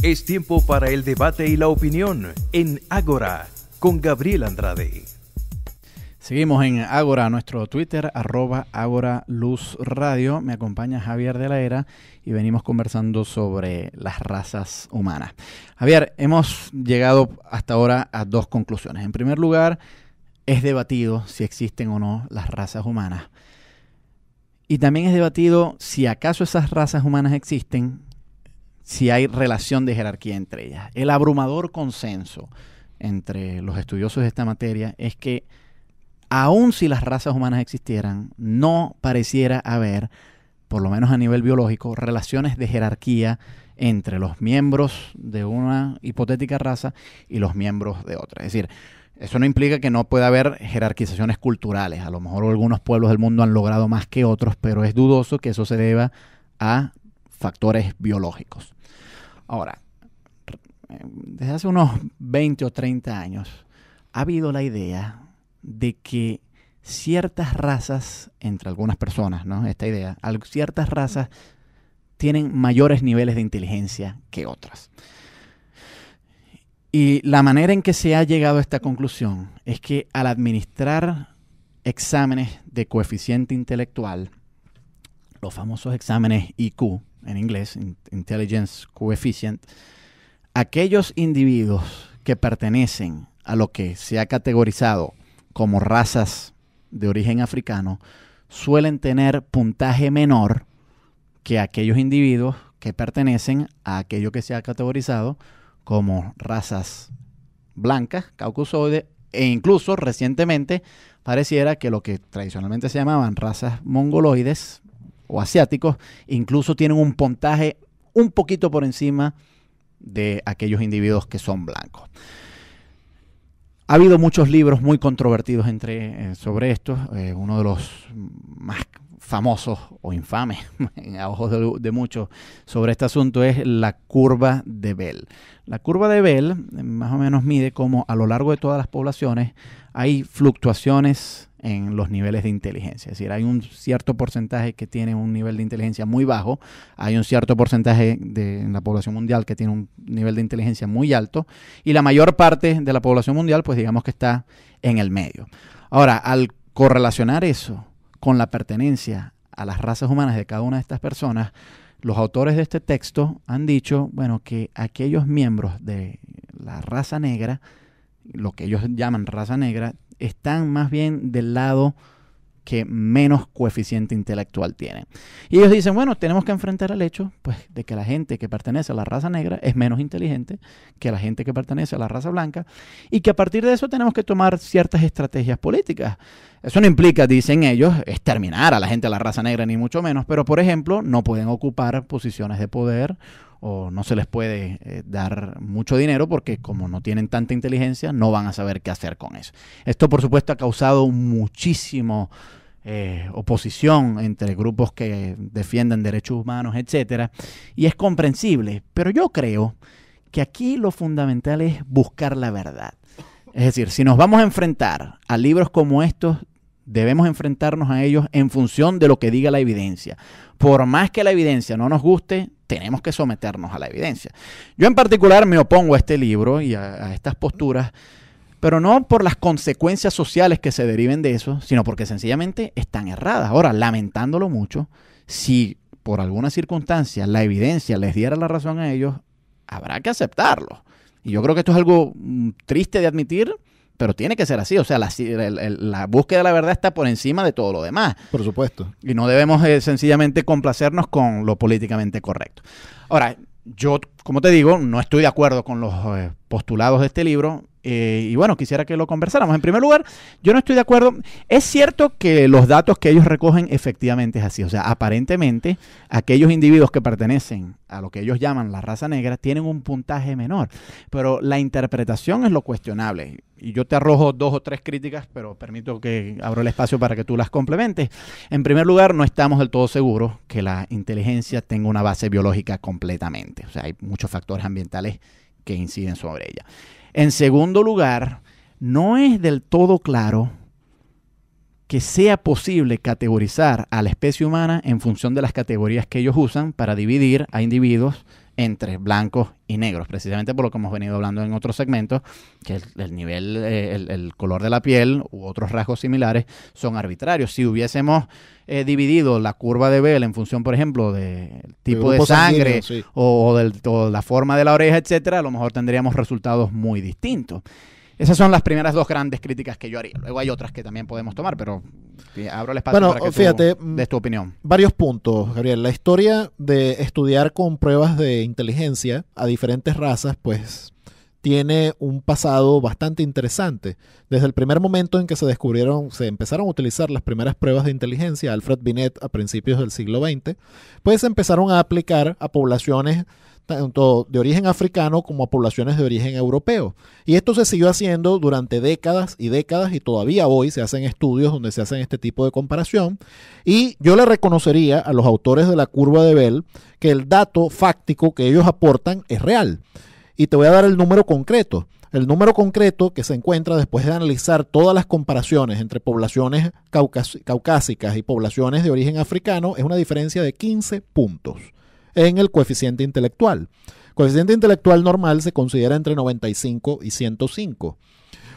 Es tiempo para el debate y la opinión en Ágora con Gabriel Andrade. Seguimos en Ágora, nuestro Twitter, @AgoraLuzRadio. Me acompaña Javier de la Era y venimos conversando sobre las razas humanas. Javier, hemos llegado hasta ahora a dos conclusiones. En primer lugar, es debatido si existen o no las razas humanas. Y también es debatido si acaso esas razas humanas existen, si hay relación de jerarquía entre ellas. El abrumador consenso entre los estudiosos de esta materia es que aun si las razas humanas existieran, no pareciera haber, por lo menos a nivel biológico, relaciones de jerarquía entre los miembros de una hipotética raza y los miembros de otra. Es decir, eso no implica que no pueda haber jerarquizaciones culturales. A lo mejor algunos pueblos del mundo han logrado más que otros, pero es dudoso que eso se deba a factores biológicos. Ahora, desde hace unos 20 o 30 años ha habido la idea de que ciertas razas, entre algunas personas, ¿no? Esta idea, ciertas razas tienen mayores niveles de inteligencia que otras. Y la manera en que se ha llegado a esta conclusión es que al administrar exámenes de coeficiente intelectual, los famosos exámenes IQ, en inglés, Intelligence Coefficient, aquellos individuos que pertenecen a lo que se ha categorizado como razas de origen africano suelen tener puntaje menor que aquellos individuos que pertenecen a aquello que se ha categorizado como razas blancas, caucasoides, e incluso recientemente pareciera que lo que tradicionalmente se llamaban razas mongoloides o asiáticos incluso tienen un puntaje un poquito por encima de aquellos individuos que son blancos. Ha habido muchos libros muy controvertidos sobre esto. Uno de los más famosos o infames a ojos de muchos sobre este asunto es la curva de Bell. La curva de Bell más o menos mide cómo a lo largo de todas las poblaciones hay fluctuaciones en los niveles de inteligencia. Es decir, hay un cierto porcentaje que tiene un nivel de inteligencia muy bajo, hay un cierto porcentaje en la población mundial que tiene un nivel de inteligencia muy alto, y la mayor parte de la población mundial, pues digamos que está en el medio. Ahora, al correlacionar eso con la pertenencia a las razas humanas de cada una de estas personas, los autores de este texto han dicho, bueno, que aquellos miembros de la raza negra, lo que ellos llaman raza negra, están más bien del lado que menos coeficiente intelectual tienen. Y ellos dicen, bueno, tenemos que enfrentar el hecho pues, de que la gente que pertenece a la raza negra es menos inteligente que la gente que pertenece a la raza blanca, y que a partir de eso tenemos que tomar ciertas estrategias políticas. Eso no implica, dicen ellos, exterminar a la gente de la raza negra, ni mucho menos, pero por ejemplo, no pueden ocupar posiciones de poder o no se les puede dar mucho dinero porque como no tienen tanta inteligencia, no van a saber qué hacer con eso. Esto, por supuesto, ha causado muchísimo oposición entre grupos que defienden derechos humanos, etcétera, y es comprensible, pero yo creo que aquí lo fundamental es buscar la verdad. Es decir, si nos vamos a enfrentar a libros como estos, debemos enfrentarnos a ellos en función de lo que diga la evidencia. Por más que la evidencia no nos guste, tenemos que someternos a la evidencia. Yo en particular me opongo a este libro y a estas posturas, pero no por las consecuencias sociales que se deriven de eso, sino porque sencillamente están erradas. Ahora, lamentándolo mucho, si por alguna circunstancia la evidencia les diera la razón a ellos, habrá que aceptarlo. Y yo creo que esto es algo triste de admitir, pero tiene que ser así. O sea, la búsqueda de la verdad está por encima de todo lo demás. Por supuesto. Y no debemos sencillamente complacernos con lo políticamente correcto. Ahora, yo, como te digo, no estoy de acuerdo con los postulados de este libro. Y bueno, quisiera que lo conversáramos. En primer lugar, yo no estoy de acuerdo. Es cierto que los datos que ellos recogen efectivamente es así. O sea, aparentemente, aquellos individuos que pertenecen a lo que ellos llaman la raza negra tienen un puntaje menor. Pero la interpretación es lo cuestionable. Y yo te arrojo 2 o 3 críticas, pero permito que abro el espacio para que tú las complementes. En primer lugar, no estamos del todo seguros que la inteligencia tenga una base biológica completamente. O sea, hay muchos factores ambientales que inciden sobre ella. En segundo lugar, no es del todo claro que sea posible categorizar a la especie humana en función de las categorías que ellos usan para dividir a individuos entre blancos y negros, precisamente por lo que hemos venido hablando en otros segmentos, que el nivel, el color de la piel u otros rasgos similares son arbitrarios. Si hubiésemos dividido la curva de Bell en función, por ejemplo, del tipo de sangre sanguíneo, sí, o la forma de la oreja, etcétera, a lo mejor tendríamos resultados muy distintos. Esas son las primeras dos grandes críticas que yo haría. Luego hay otras que también podemos tomar, pero abro el espacio para que fíjate, tú des tu opinión. Varios puntos, Gabriel. La historia de estudiar con pruebas de inteligencia a diferentes razas, pues tiene un pasado bastante interesante. Desde el primer momento en que se empezaron a utilizar las primeras pruebas de inteligencia, Alfred Binet a principios del siglo XX, pues se empezaron a aplicar a poblaciones tanto de origen africano como a poblaciones de origen europeo. Y esto se siguió haciendo durante décadas y décadas, y todavía hoy se hacen estudios donde se hacen este tipo de comparación. Y yo le reconocería a los autores de la curva de Bell que el dato fáctico que ellos aportan es real. Y te voy a dar el número concreto. El número concreto que se encuentra después de analizar todas las comparaciones entre poblaciones caucásicas y poblaciones de origen africano es una diferencia de 15 puntos en el coeficiente intelectual. El coeficiente intelectual normal se considera entre 95 y 105.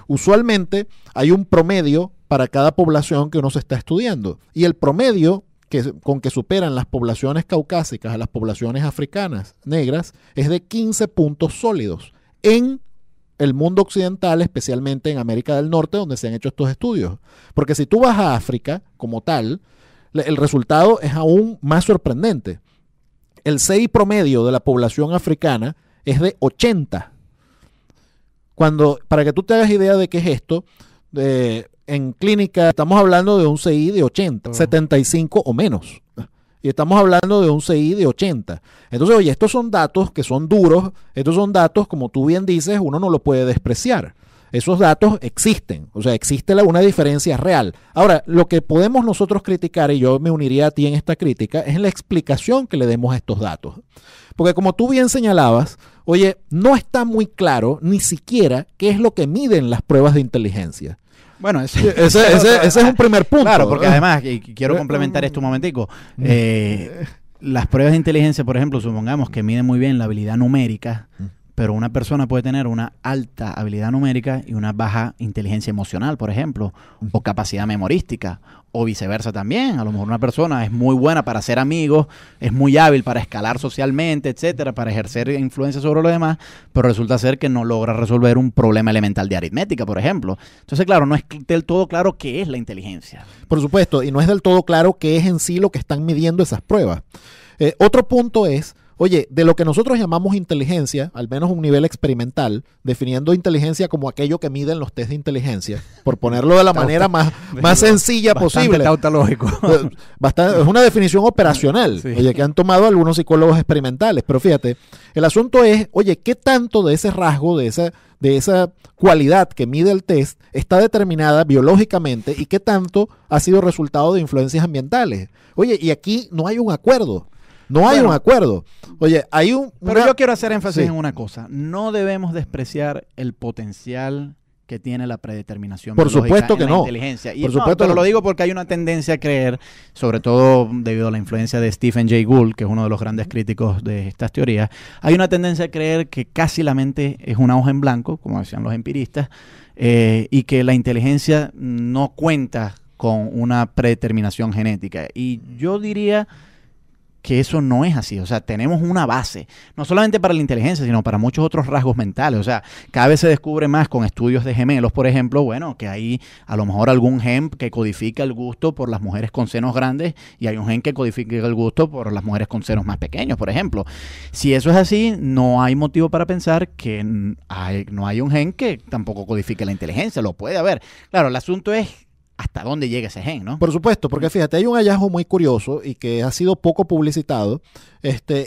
Usualmente hay un promedio para cada población que uno se está estudiando, y el promedio con que superan las poblaciones caucásicas a las poblaciones africanas negras es de 15 puntos sólidos en el mundo occidental, especialmente en América del Norte, donde se han hecho estos estudios. Porque si tú vas a África como tal, el resultado es aún más sorprendente. El CI promedio de la población africana es de 80. Para que tú te hagas idea de qué es esto, en clínica estamos hablando de un CI de 80, 75 o menos. Y estamos hablando de un CI de 80. Entonces, oye, estos son datos que son duros, estos son datos, como tú bien dices, uno no lo puede despreciar. Esos datos existen, o sea, existe una diferencia real. Ahora, lo que podemos nosotros criticar, y yo me uniría a ti en esta crítica, es la explicación que le demos a estos datos. Porque como tú bien señalabas, oye, no está muy claro ni siquiera qué es lo que miden las pruebas de inteligencia. Bueno, ese es un primer punto. Claro, porque además, y quiero complementar esto un momentico, las pruebas de inteligencia, por ejemplo, supongamos que miden muy bien la habilidad numérica, pero una persona puede tener una alta habilidad numérica y una baja inteligencia emocional, por ejemplo, o capacidad memorística, o viceversa también. A lo mejor una persona es muy buena para ser amigos, es muy hábil para escalar socialmente, etcétera, para ejercer influencia sobre los demás, pero resulta ser que no logra resolver un problema elemental de aritmética, por ejemplo. Entonces, claro, no es del todo claro qué es la inteligencia. Por supuesto, y no es del todo claro qué es en sí lo que están midiendo esas pruebas. Otro punto es, oye, de lo que nosotros llamamos inteligencia, al menos un nivel experimental, definiendo inteligencia como aquello que miden los test de inteligencia, por ponerlo de la manera más sencilla posible. Tautológico. Es una definición operacional, sí, oye, que han tomado algunos psicólogos experimentales. Pero fíjate, el asunto es, oye, ¿qué tanto de ese rasgo, de esa cualidad que mide el test está determinada biológicamente y qué tanto ha sido resultado de influencias ambientales? Oye, y aquí no hay un acuerdo. No hay un acuerdo. Oye, hay Pero yo quiero hacer énfasis en una cosa. No debemos despreciar el potencial que tiene la predeterminación biológica en la inteligencia. Y pero lo digo porque hay una tendencia a creer, sobre todo debido a la influencia de Stephen Jay Gould, que es uno de los grandes críticos de estas teorías, hay una tendencia a creer que casi la mente es una hoja en blanco, como decían los empiristas, y que la inteligencia no cuenta con una predeterminación genética. Y yo diría que eso no es así. O sea, tenemos una base, no solamente para la inteligencia, sino para muchos otros rasgos mentales. O sea, cada vez se descubre más con estudios de gemelos, por ejemplo, bueno, que hay a lo mejor algún gen que codifica el gusto por las mujeres con senos grandes y hay un gen que codifica el gusto por las mujeres con senos más pequeños, por ejemplo. Si eso es así, no hay motivo para pensar que no hay un gen que tampoco codifique la inteligencia. Lo puede haber. Claro, el asunto es hasta dónde llega ese gen, ¿no? Por supuesto, porque fíjate, hay un hallazgo muy curioso y que ha sido poco publicitado,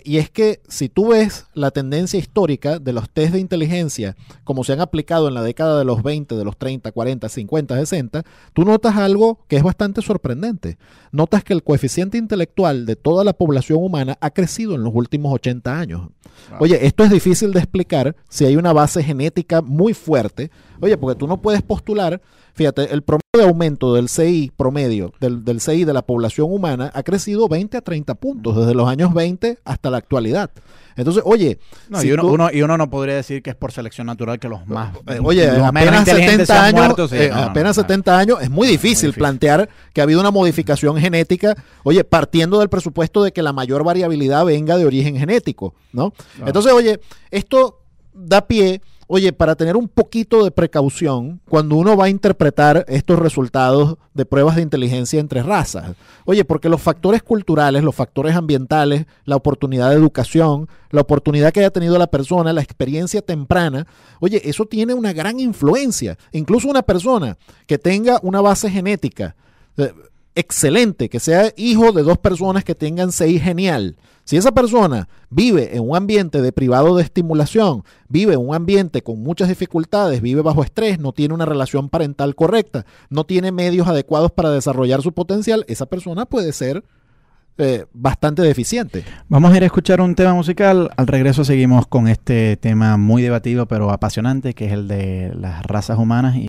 y es que si tú ves la tendencia histórica de los test de inteligencia, como se han aplicado en la década de los 20, de los 30, 40, 50, 60, tú notas algo que es bastante sorprendente. Notas que el coeficiente intelectual de toda la población humana ha crecido en los últimos 80 años. Wow. Oye, esto es difícil de explicar si hay una base genética muy fuerte. Oye, porque tú no puedes postular, fíjate, el promedio de aumento del CI promedio, del CI de la población humana, ha crecido 20 a 30 puntos desde los años 20 hasta la actualidad. Entonces, oye... No, si y uno no podría decir que es por selección natural que los más... Oye, los menos apenas inteligentes 70 se han años, muerto, sí. apenas 70 años, es muy difícil plantear que ha habido una modificación genética, oye, partiendo del presupuesto de que la mayor variabilidad venga de origen genético, ¿no? Claro. Entonces, oye, esto da pie, oye, para tener un poquito de precaución cuando uno va a interpretar estos resultados de pruebas de inteligencia entre razas. Oye, porque los factores culturales, los factores ambientales, la oportunidad de educación, la oportunidad que haya tenido la persona, la experiencia temprana, oye, eso tiene una gran influencia. Incluso una persona que tenga una base genética excelente, que sea hijo de dos personas que tengan CI genial. Si esa persona vive en un ambiente deprivado de estimulación, vive en un ambiente con muchas dificultades, vive bajo estrés, no tiene una relación parental correcta, no tiene medios adecuados para desarrollar su potencial, esa persona puede ser bastante deficiente. Vamos a ir a escuchar un tema musical. Al regreso seguimos con este tema muy debatido pero apasionante, que es el de las razas humanas.